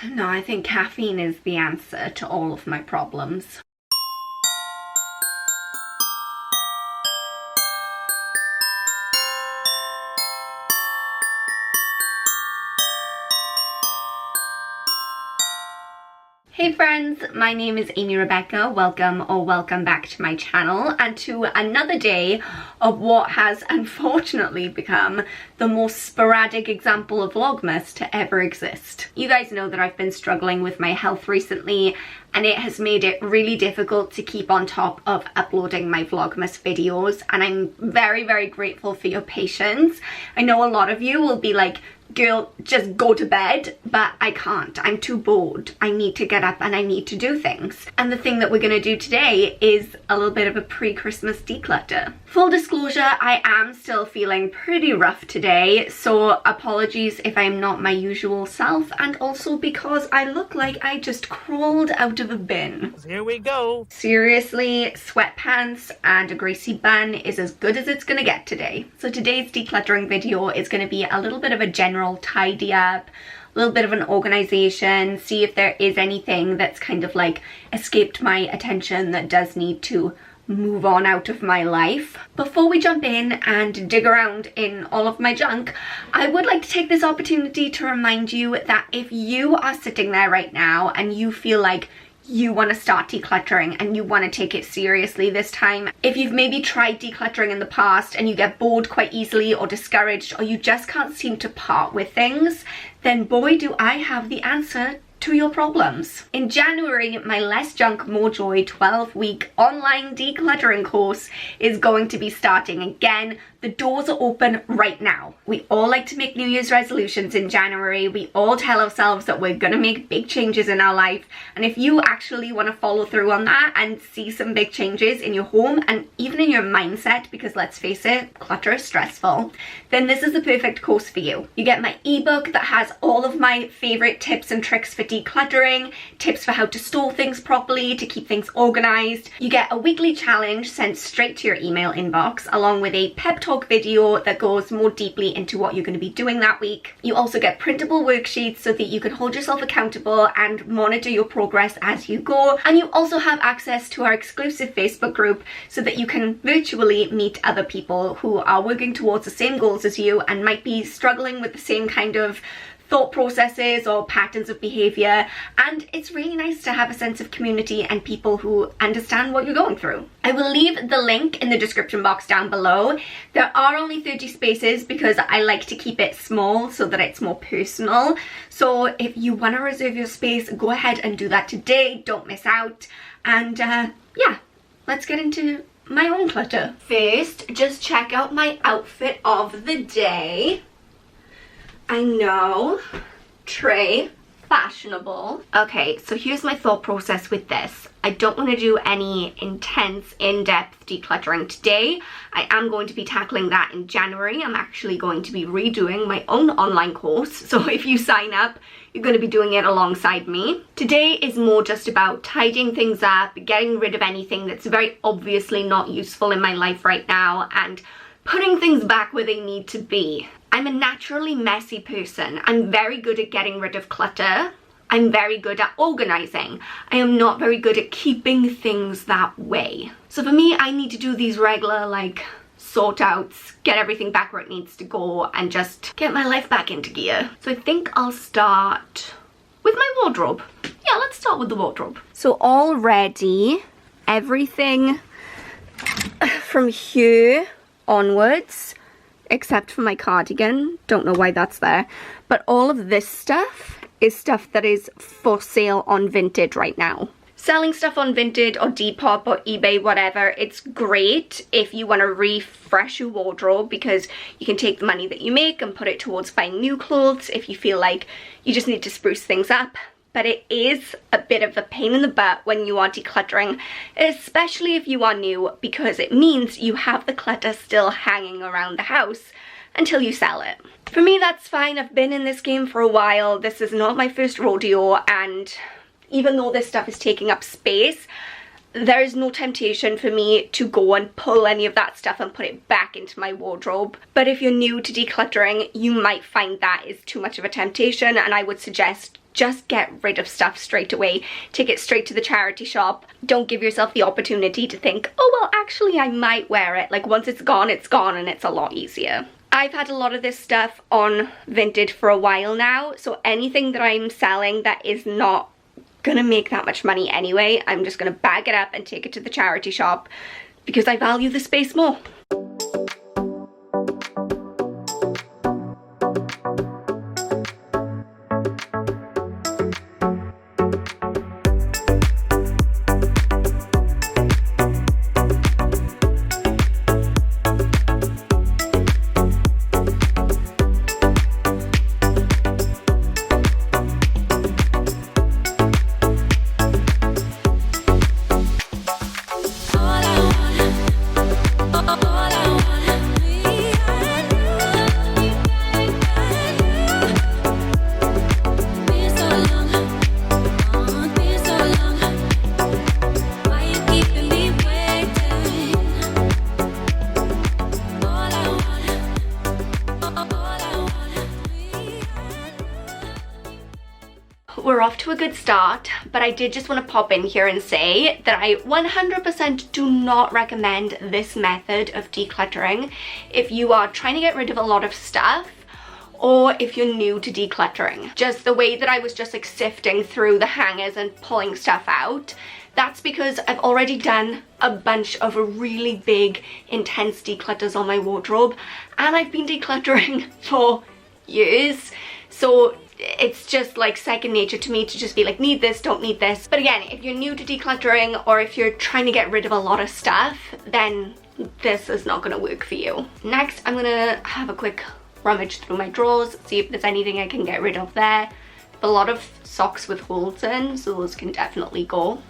No, I think caffeine is the answer to all of my problems. Hey friends, my name is Amy Rebecca. Welcome back to my channel and to another day of what has unfortunately become the most sporadic example of Vlogmas to ever exist. You guys know that I've been struggling with my health recently, and it has made it really difficult to keep on top of uploading my Vlogmas videos, and I'm very, very grateful for your patience. I know a lot of you will be like, girl, just go to bed, but I can't. I'm too bored. I need to get up and I need to do things. And the thing that we're going to do today is a little bit of a pre-Christmas declutter. Full disclosure, I am still feeling pretty rough today, so apologies if I'm not my usual self, and also because I look like I just crawled out of a bin. Here we go. Seriously, sweatpants and a greasy bun is as good as it's gonna get today. So today's decluttering video is gonna be a little bit of a general tidy up, a little bit of an organization, see if there is anything that's kind of like escaped my attention that does need to move on out of my life. Before we jump in and dig around in all of my junk, I would like to take this opportunity to remind you that if you are sitting there right now and you feel like you want to start decluttering and you want to take it seriously this time, if you've maybe tried decluttering in the past and you get bored quite easily or discouraged, or you just can't seem to part with things, then boy do I have the answer to your problems. In January, my Less Junk More Joy 12-week online decluttering course is going to be starting again. The doors are open right now. We all like to make New Year's resolutions in January. We all tell ourselves that we're gonna make big changes in our life. And if you actually wanna follow through on that and see some big changes in your home and even in your mindset, because let's face it, clutter is stressful, then this is the perfect course for you. You get my ebook that has all of my favorite tips and tricks for decluttering, tips for how to store things properly, to keep things organized. You get a weekly challenge sent straight to your email inbox, along with a pep talk video that goes more deeply into what you're going to be doing that week. You also get printable worksheets so that you can hold yourself accountable and monitor your progress as you go. And you also have access to our exclusive Facebook group so that you can virtually meet other people who are working towards the same goals as you and might be struggling with the same kind of thought processes or patterns of behavior, and it's really nice to have a sense of community and people who understand what you're going through. I will leave the link in the description box down below. There are only 30 spaces because I like to keep it small so that it's more personal. So if you want to reserve your space, go ahead and do that today. Don't miss out. And yeah, let's get into my own clutter. First, just check out my outfit of the day. I know, Trey, fashionable. Okay, so here's my thought process with this. I don't want to do any intense, in-depth decluttering today. I am going to be tackling that in January. I'm actually going to be redoing my own online course. So if you sign up, you're going to be doing it alongside me. Today is more just about tidying things up, getting rid of anything that's very obviously not useful in my life right now, and putting things back where they need to be. I'm a naturally messy person. I'm very good at getting rid of clutter. I'm very good at organizing. I am not very good at keeping things that way. So for me, I need to do these regular like sort outs, get everything back where it needs to go, and just get my life back into gear. So I think I'll start with my wardrobe. Yeah, let's start with the wardrobe. So already everything from here onwards, except for my cardigan, don't know why that's there, but all of this stuff is stuff that is for sale on Vinted right now. Selling stuff on Vinted or Depop or eBay, whatever, it's great if you want to refresh your wardrobe, because you can take the money that you make and put it towards buying new clothes if you feel like you just need to spruce things up. But it is a bit of a pain in the butt when you are decluttering, especially if you are new, because it means you have the clutter still hanging around the house until you sell it. For me, that's fine. I've been in this game for a while. This is not my first rodeo, and even though this stuff is taking up space, there is no temptation for me to go and pull any of that stuff and put it back into my wardrobe. But if you're new to decluttering, you might find that is too much of a temptation, and I would suggest just get rid of stuff straight away. Take it straight to the charity shop. Don't give yourself the opportunity to think, oh well, actually I might wear it. Like once it's gone and it's a lot easier. I've had a lot of this stuff on Vinted for a while now, so anything that I'm selling that is not gonna make that much money anyway, I'm just gonna bag it up and take it to the charity shop because I value the space more. We're off to a good start, but I did just want to pop in here and say that I 100% do not recommend this method of decluttering if you are trying to get rid of a lot of stuff or if you're new to decluttering. Just the way that I was just like sifting through the hangers and pulling stuff out, that's because I've already done a bunch of really big, intense declutters on my wardrobe, and I've been decluttering for years. So it's just like second nature to me to just be like, need this, don't need this. But again, if you're new to decluttering or if you're trying to get rid of a lot of stuff, then this is not going to work for you. Next, I'm going to have a quick rummage through my drawers, see if there's anything I can get rid of there. A lot of socks with holes in, so those can definitely go.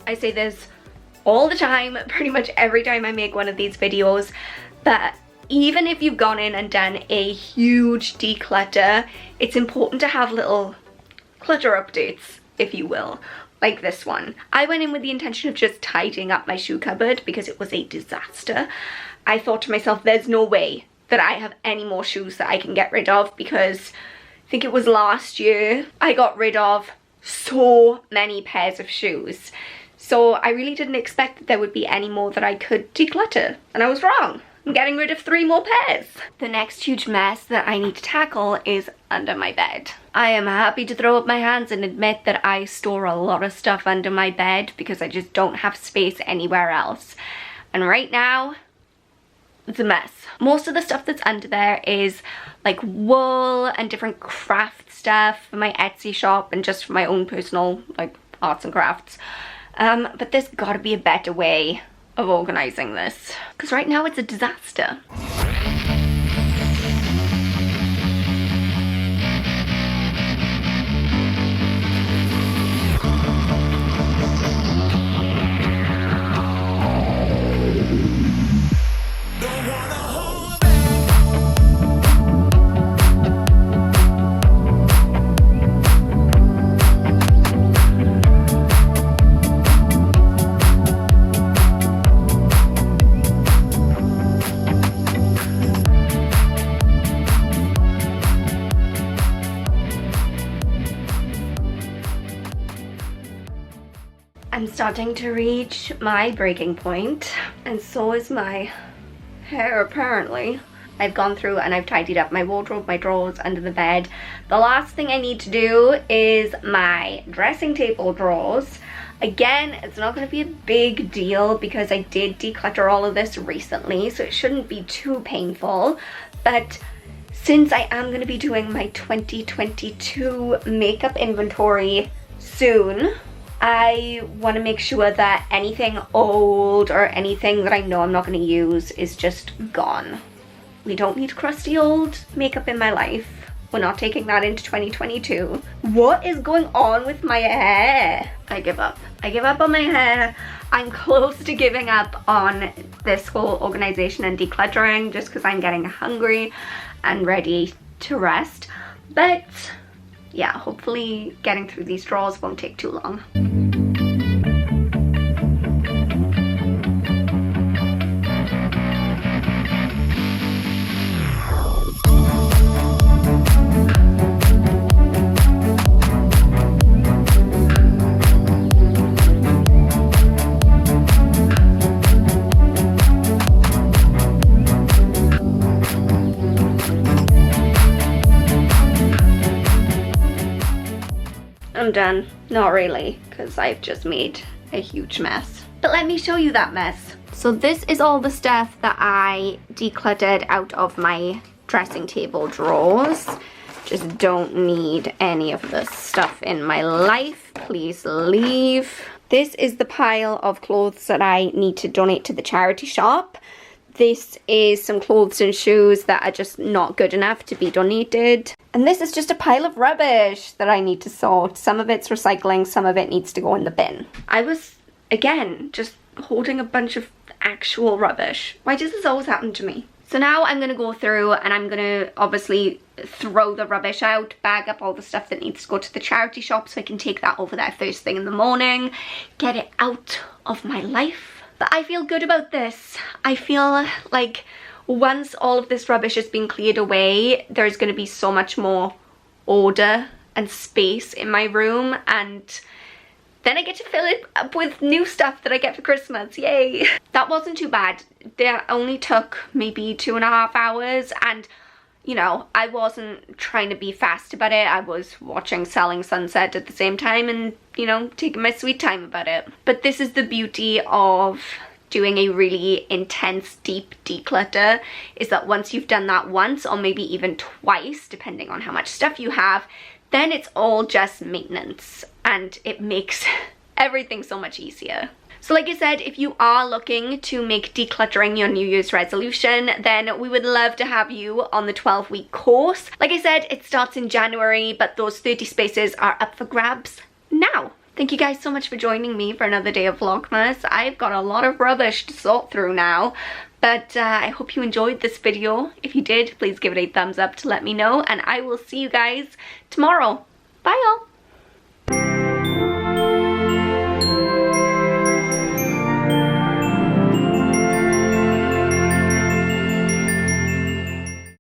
I say this all the time, pretty much every time I make one of these videos, but even if you've gone in and done a huge declutter, it's important to have little clutter updates, if you will, like this one. I went in with the intention of just tidying up my shoe cupboard because it was a disaster. I thought to myself, there's no way that I have any more shoes that I can get rid of, because I think it was last year I got rid of so many pairs of shoes. So I really didn't expect that there would be any more that I could declutter, and I was wrong. I'm getting rid of 3 more pairs. The next huge mess that I need to tackle is under my bed. I am happy to throw up my hands and admit that I store a lot of stuff under my bed because I just don't have space anywhere else. And right now, it's a mess. Most of the stuff that's under there is like wool and different craft stuff for my Etsy shop and just for my own personal like arts and crafts. But there's gotta be a better way of organizing this, because right now it's a disaster. I'm starting to reach my breaking point, and so is my hair apparently. I've gone through and I've tidied up my wardrobe, my drawers, under the bed. The last thing I need to do is my dressing table drawers. Again, it's not going to be a big deal because I did declutter all of this recently, so it shouldn't be too painful. But since I am going to be doing my 2022 makeup inventory soon, I want to make sure that anything old or anything that I know I'm not going to use is just gone. We don't need crusty old makeup in my life. We're not taking that into 2022. What is going on with my hair? I give up. I give up on my hair. I'm close to giving up on this whole organization and decluttering just because I'm getting hungry and ready to rest. But yeah, hopefully getting through these drawers won't take too long. I'm done. Not really, because I've just made a huge mess. But let me show you that mess. So this is all the stuff that I decluttered out of my dressing table drawers. Just don't need any of this stuff in my life. Please leave. This is the pile of clothes that I need to donate to the charity shop. This is some clothes and shoes that are just not good enough to be donated. And this is just a pile of rubbish that I need to sort. Some of it's recycling, some of it needs to go in the bin. I was, again, just holding a bunch of actual rubbish. Why does this always happen to me? So now I'm gonna go through and I'm gonna obviously throw the rubbish out, bag up all the stuff that needs to go to the charity shop so I can take that over there first thing in the morning, get it out of my life. But I feel good about this. I feel like once all of this rubbish has been cleared away, there's gonna be so much more order and space in my room, and then I get to fill it up with new stuff that I get for Christmas, yay! That wasn't too bad. That only took maybe 2.5 hours, and you know, I wasn't trying to be fast about it. I was watching Selling Sunset at the same time and, you know, taking my sweet time about it. But this is the beauty of doing a really intense, deep declutter, is that once you've done that once, or maybe even twice, depending on how much stuff you have, then it's all just maintenance, and it makes everything so much easier. So like I said, if you are looking to make decluttering your New Year's resolution, then we would love to have you on the 12-week course. Like I said, it starts in January, but those 30 spaces are up for grabs now. Thank you guys so much for joining me for another day of Vlogmas. I've got a lot of rubbish to sort through now, but I hope you enjoyed this video. If you did, please give it a thumbs up to let me know, and I will see you guys tomorrow. Bye y'all.